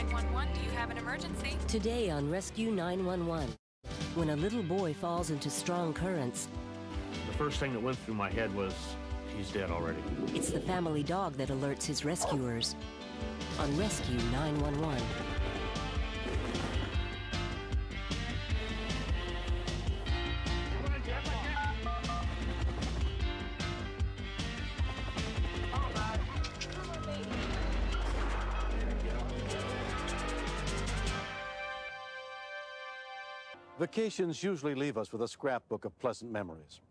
911, do you have an emergency? Today on Rescue 911, when a little boy falls into strong currents, the first thing that went through my head was, he's dead already. it's the family dog that alerts his rescuers. On Rescue 911. Vacations usually leave us with a scrapbook of pleasant memories.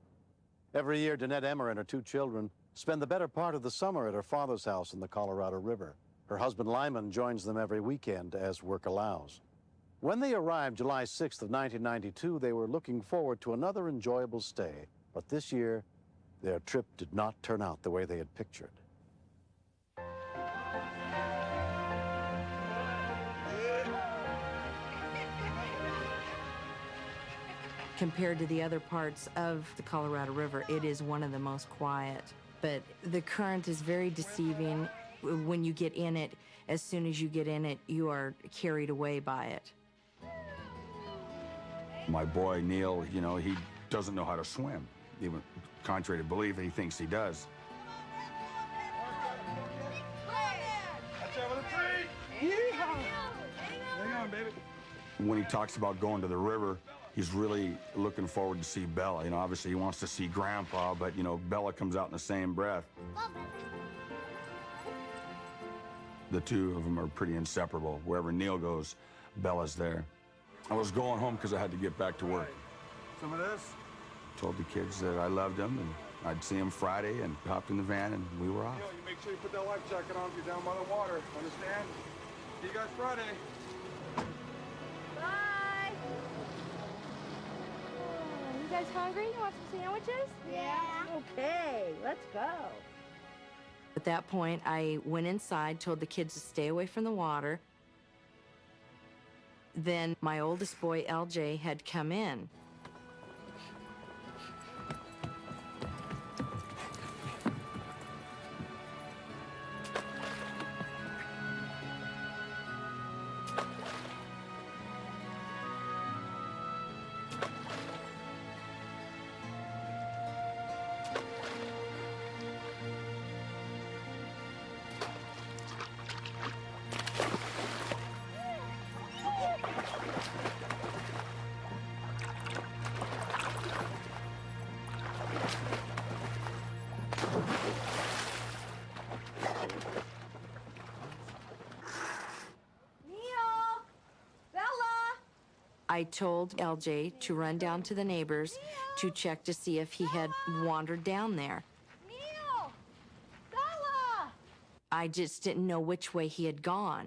Every year, Danette Emmer and her two children spend the better part of the summer at her father's house in the Colorado River. Her husband Lyman joins them every weekend as work allows. When they arrived July 6th of 1992, they were looking forward to another enjoyable stay. But this year, their trip did not turn out the way they had pictured. Compared to the other parts of the Colorado River, it is one of the most quiet. But the current is very deceiving. When you get in it, as soon as you get in it, you are carried away by it. My boy, Neil, you know, he doesn't know how to swim. Even contrary to belief, he thinks he does. Hang on, baby. When he talks about going to the river, he's really looking forward to see Bella. You know, obviously he wants to see Grandpa, but, you know, Bella comes out in the same breath. The two of them are pretty inseparable. Wherever Neil goes, Bella's there. I was going home because I had to get back to work. Some of this? Told the kids that I loved them, and I'd see them Friday, and hopped in the van, and we were off. Neil, you make sure you put that life jacket on if you're down by the water. Understand? See you guys Friday. Bye. You guys hungry? You want some sandwiches? Yeah. Okay, let's go. At that point, I went inside, told the kids to stay away from the water. Then my oldest boy, LJ, had come in. I told LJ to run down to the neighbors to check to see if he had wandered down there. Neil! Bella! I just didn't know which way he had gone.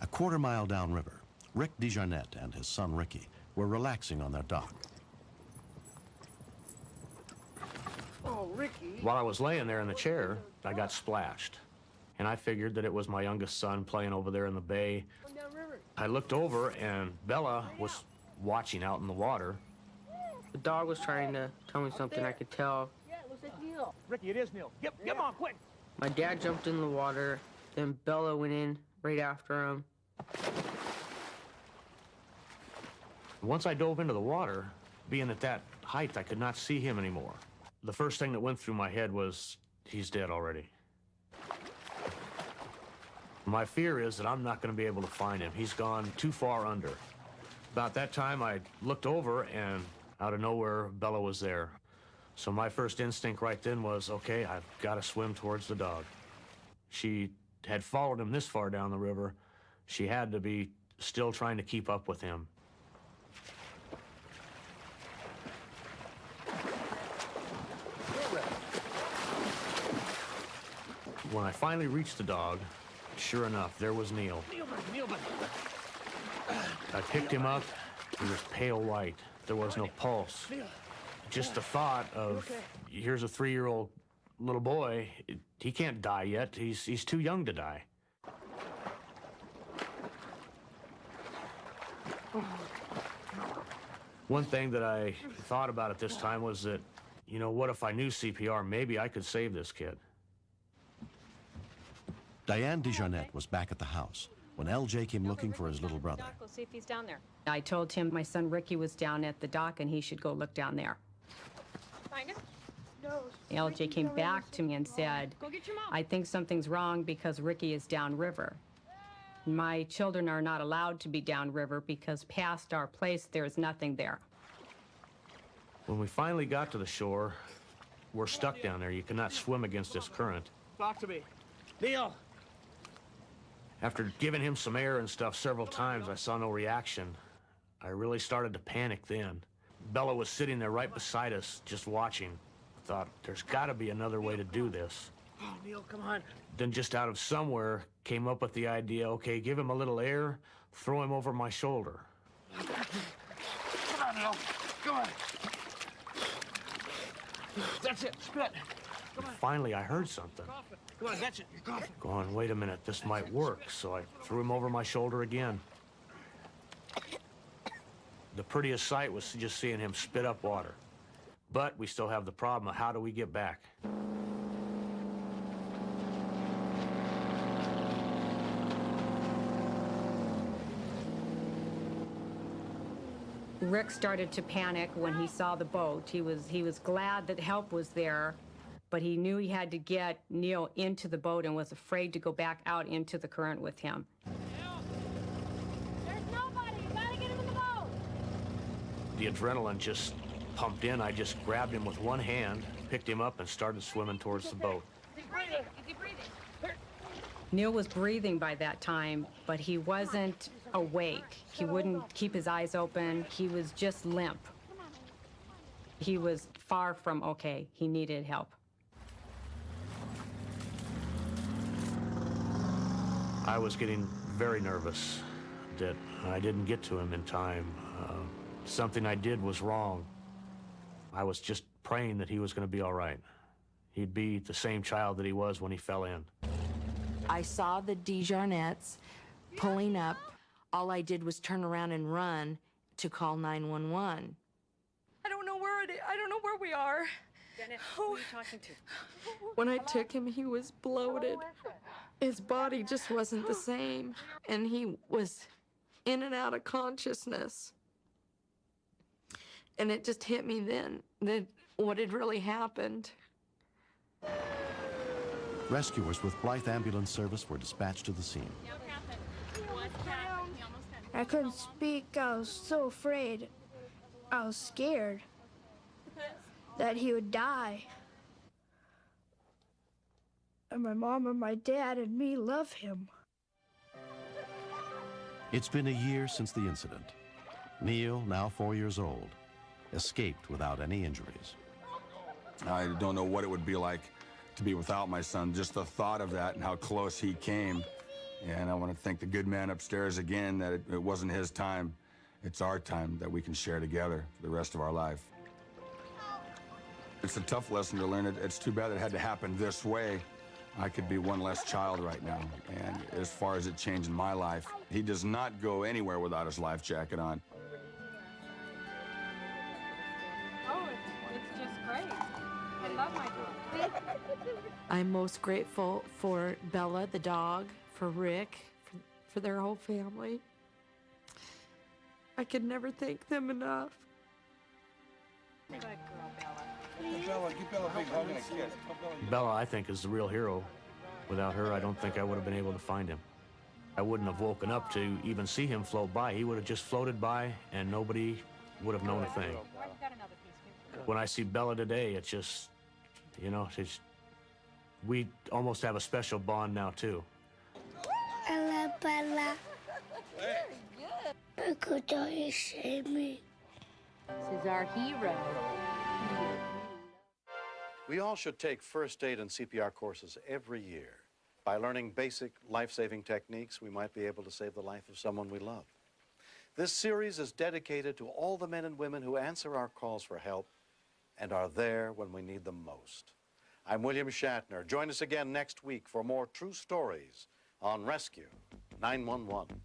A quarter-mile downriver, Rick DeJarnette and his son Ricky were relaxing on their dock. While I was laying there in the chair, I got splashed. And I figured that it was my youngest son playing over there in the bay. I looked over, and Bella was watching out in the water. The dog was trying to tell me something, I could tell. Yeah, it looks like Neil. Ricky, it is Neil. Get him on, quick! My dad jumped in the water, then Bella went in right after him. Once I dove into the water, being at that height, I could not see him anymore. The first thing that went through my head was, he's dead already. My fear is that I'm not going to be able to find him. He's gone too far under. About that time, I looked over, and out of nowhere, Bella was there. So my first instinct right then was, okay, I've got to swim towards the dog. She had followed him this far down the river. She had to be still trying to keep up with him. When I finally reached the dog, sure enough, there was Neil. Neil, I picked him up. He was pale white. There was no pulse. Just the thought of, here's a 3-year-old little boy. He can't die yet. He's too young to die. One thing that I thought about at this time was that you know, what if I knew CPR? Maybe I could save this kid. Diane DeJarnette was back at the house when LJ came looking for his little brother. We'll see if he's down there. I told him my son Ricky was down at the dock and he should go look down there. Find him? LJ came back to me and said, Go get your mom. I think something's wrong because Ricky is downriver. My children are not allowed to be downriver because past our place there's nothing there. When we finally got to the shore, we're stuck down there. You cannot swim against this current. Talk to me. Neil! After giving him some air and stuff several times, I saw no reaction. I really started to panic then. Bella was sitting there right beside us, just watching. I thought, there's got to be another way to do this. Oh, Neil, come on. Then just out of somewhere, came up with the idea, okay, give him a little air, throw him over my shoulder. Come on, Neil. Come on. That's it. Spit. Come on. Finally, I heard something. Come on, that's it. You're coughing. Going, wait a minute, this might work. So I threw him over my shoulder again. The prettiest sight was just seeing him spit up water. But we still have the problem of how do we get back? Rick started to panic when he saw the boat. He was glad that help was there, but he knew he had to get Neil into the boat and was afraid to go back out into the current with him. There's nobody. You gotta get him in the boat. The adrenaline just pumped in. I just grabbed him with one hand, picked him up, and started swimming towards the boat. Is he breathing? Is he breathing? Neil was breathing by that time, but he wasn't awake. He wouldn't keep his eyes open. He was just limp. He was far from okay. He needed help. I was getting very nervous that I didn't get to him in time. Something I did was wrong. I was just praying that he was going to be all right. He'd be the same child that he was when he fell in. I saw the DeJarnettes pulling up. All I did was turn around and run to call 911. I don't know where I don't know where we are. Janet, who are you talking to? When I took him, he was bloated. His body just wasn't the same, and he was in and out of consciousness. And it just hit me then that what had really happened. Rescuers with Blythe Ambulance Service were dispatched to the scene. I couldn't speak. I was so afraid. I was scared that he would die. And my mom and my dad and me love him. It's been a year since the incident. Neil, now 4 years old, escaped without any injuries. I don't know what it would be like to be without my son. Just the thought of that and how close he came. And I want to thank the good man upstairs again that it wasn't his time. It's our time that we can share together for the rest of our life. It's a tough lesson to learn. It's too bad it had to happen this way. I could be one less child right now. And as far as it changing my life, he does not go anywhere without his life jacket on. Oh, it's just great. I love my dog. I'm most grateful for Bella, the dog, for Rick, for their whole family. I could never thank them enough. Good girl, Bella. Bella, give Bella a big hug and a kiss. Bella, I think, is the real hero. Without her, I don't think I would have been able to find him. I wouldn't have woken up to even see him float by. He would have just floated by, and nobody would have known a thing. When I see Bella today, it's just, you know, we almost have a special bond now, too. I love Bella. Because you saved me. This is our hero. We all should take first aid and CPR courses every year. By learning basic life-saving techniques, we might be able to save the life of someone we love. This series is dedicated to all the men and women who answer our calls for help and are there when we need them most. I'm William Shatner. Join us again next week for more true stories on Rescue 911.